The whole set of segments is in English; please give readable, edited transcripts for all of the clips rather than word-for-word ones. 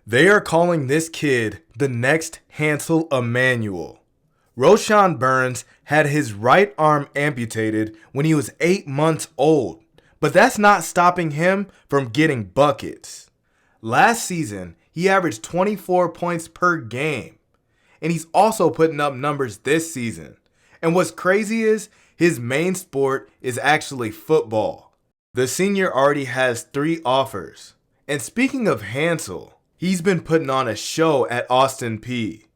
They are calling this kid the next Hansel Emmanuel. Roshan Burns had his right arm amputated when he was 8 months old, but that's not stopping him from getting buckets. Last season, he averaged 24 points per game, and he's also putting up numbers this season. And what's crazy is his main sport is actually football. The senior already has 3 offers. And speaking of Hansel, he's been putting on a show at Austin Peay.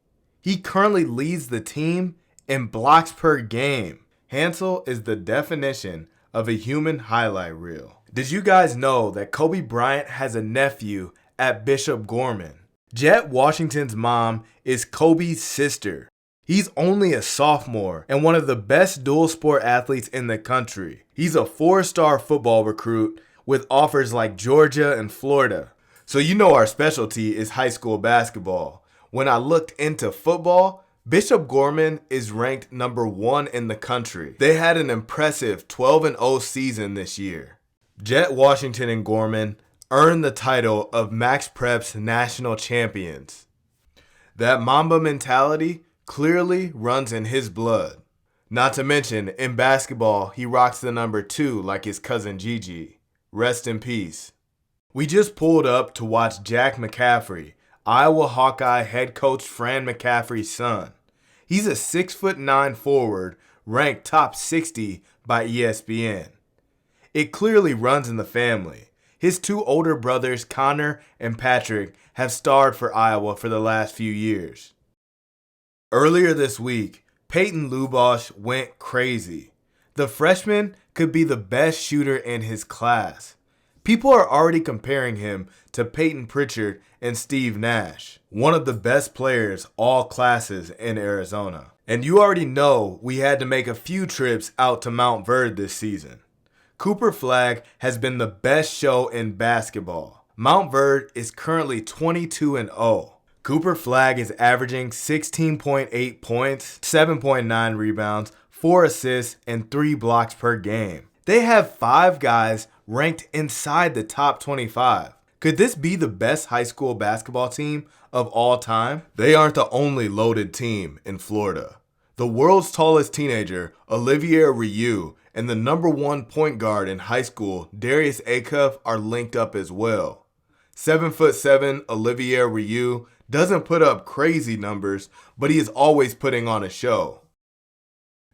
He currently leads the team in blocks per game. Hansel is the definition of a human highlight reel. Did you guys know that Kobe Bryant has a nephew at Bishop Gorman? Jet Washington's mom is Kobe's sister. He's only a sophomore and one of the best dual sport athletes in the country. He's a 4-star football recruit with offers like Georgia and Florida. So you know our specialty is high school basketball. When I looked into football, Bishop Gorman is ranked number 1 in the country. They had an impressive 12-0 season this year. Jet Washington and Gorman earned the title of Max Prep's national champions. That Mamba mentality clearly runs in his blood. Not to mention, in basketball, he rocks the number 2 like his cousin Gigi. Rest in peace. We just pulled up to watch Jack McCaffrey, Iowa Hawkeye head coach Fran McCaffrey's son. He's a 6'9" forward, ranked top 60 by ESPN. It clearly runs in the family. His 2 older brothers, Connor and Patrick, have starred for Iowa for the last few years. Earlier this week, Peyton Lubosh went crazy. The freshman could be the best shooter in his class. People are already comparing him to Peyton Pritchard and Steve Nash, one of the best players all classes in Arizona. And you already know we had to make a few trips out to Mount Verde this season. Cooper Flagg has been the best show in basketball. Mount Verde is currently 22-0. Cooper Flagg is averaging 16.8 points, 7.9 rebounds, 4 assists, and 3 blocks per game. They have 5 guys ranked inside the top 25. Could this be the best high school basketball team of all time? They aren't the only loaded team in Florida. The world's tallest teenager, Olivier Ryu, and the number 1 point guard in high school, Darius Acuff, are linked up as well. 7'7" Olivier Ryu doesn't put up crazy numbers, but he is always putting on a show.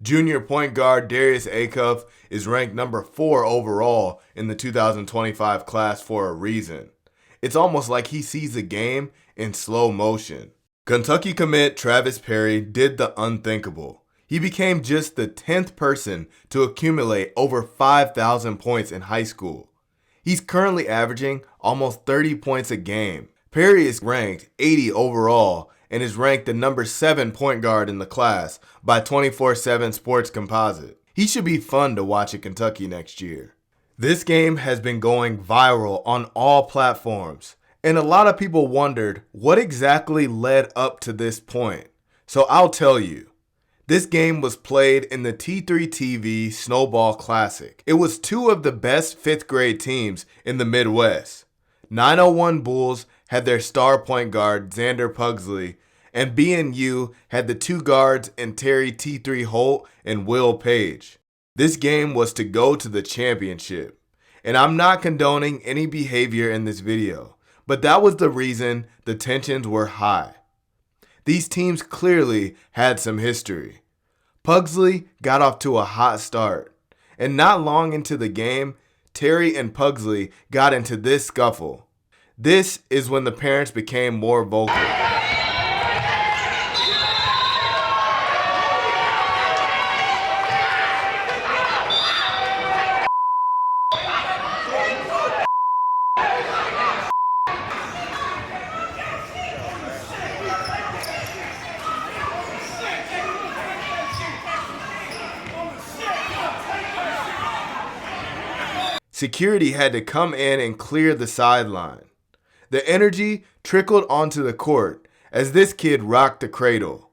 Junior point guard Darius Acuff is ranked number 4 overall in the 2025 class for a reason. It's almost like he sees the game in slow motion. Kentucky commit Travis Perry did the unthinkable. He became just the 10th person to accumulate over 5,000 points in high school. He's currently averaging almost 30 points a game. Perry is ranked 80 overall and is ranked the number 7 point guard in the class by 24/7 Sports Composite. He should be fun to watch at Kentucky next year. This game has been going viral on all platforms, and a lot of people wondered what exactly led up to this point. So I'll tell you. This game was played in the T3 TV Snowball Classic. It was 2 of the best 5th grade teams in the Midwest. 901 Bulls had their star point guard, Xander Pugsley, and BNU had the 2 guards in Terry T3 Holt and Will Page. This game was to go to the championship. And I'm not condoning any behavior in this video, but that was the reason the tensions were high. These teams clearly had some history. Pugsley got off to a hot start, and not long into the game, Terry and Pugsley got into this scuffle. This is when the parents became more vocal. Security had to come in and clear the sideline. The energy trickled onto the court as this kid rocked the cradle.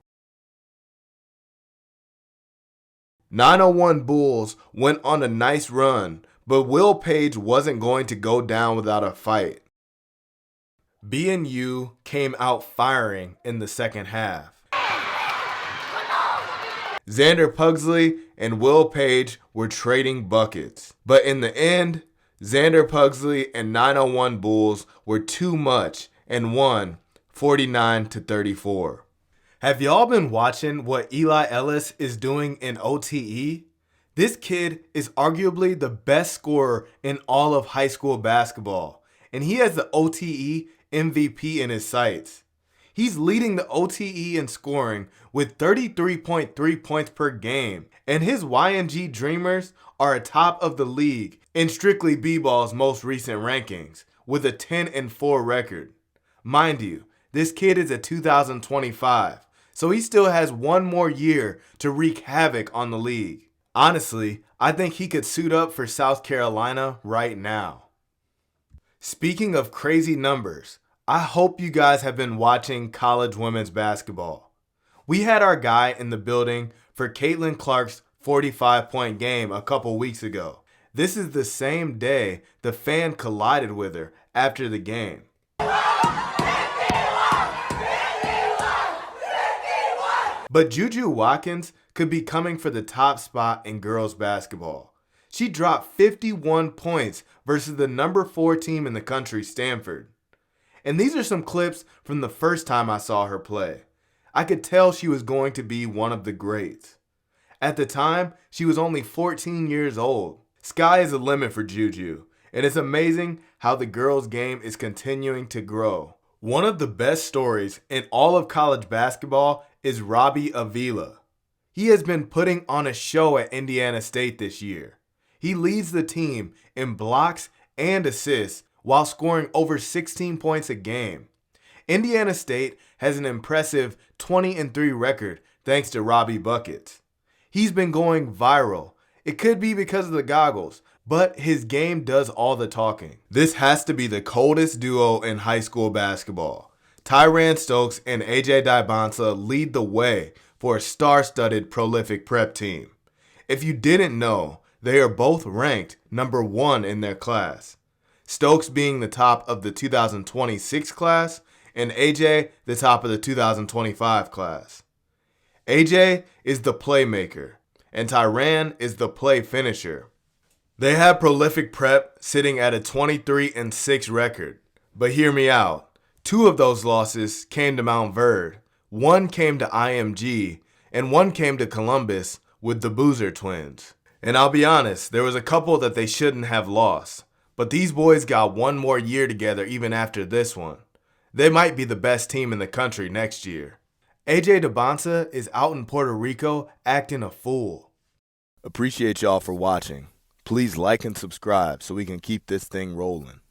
901 Bulls went on a nice run, but Will Page wasn't going to go down without a fight. BNU came out firing in the second half. Xander Pugsley and Will Page were trading buckets. But in the end, Xander Pugsley and 901 Bulls were too much and won 49-34. Have y'all been watching what Eli Ellis is doing in OTE? This kid is arguably the best scorer in all of high school basketball, and he has the OTE MVP in his sights. He's leading the OTE in scoring with 33.3 points per game, and his YNG Dreamers are atop of the league in Strictly B-Ball's most recent rankings with a 10-4 record. Mind you, this kid is a 2025, so he still has one more year to wreak havoc on the league. Honestly, I think he could suit up for South Carolina right now. Speaking of crazy numbers, I hope you guys have been watching college women's basketball. We had our guy in the building for Caitlin Clark's 45-point game a couple weeks ago. This is the same day the fan collided with her after the game. But Jgu Watkins could be coming for the top spot in girls basketball. She dropped 51 points versus the number 4 team in the country, Stanford. And these are some clips from the first time I saw her play. I could tell she was going to be one of the greats. At the time, she was only 14 years old. Sky is the limit for Jgu, and it's amazing how the girls' game is continuing to grow. One of the best stories in all of college basketball is Robbie Aila. He has been putting on a show at Indiana State this year. He leads the team in blocks and assists while scoring over 16 points a game. Indiana State has an impressive 20-3 record thanks to Robbie Buckets. He's been going viral. It could be because of the goggles, but his game does all the talking. This has to be the coldest duo in high school basketball. Tyran Stokes and AJ Dybonsa lead the way for a star-studded prolific prep team. If you didn't know, they are both ranked number 1 in their class. Stokes being the top of the 2026 class and AJ the top of the 2025 class. AJ is the playmaker and Tyran is the play finisher. They have prolific prep sitting at a 23-6 record. But hear me out. 2 of those losses came to Mount Verde, 1 came to IMG, and 1 came to Columbus with the Boozer twins. And I'll be honest, there was a couple that they shouldn't have lost. But these boys got one more year together even after this one. They might be the best team in the country next year. AJ Dybonsa is out in Puerto Rico acting a fool. Appreciate y'all for watching. Please like and subscribe so we can keep this thing rolling.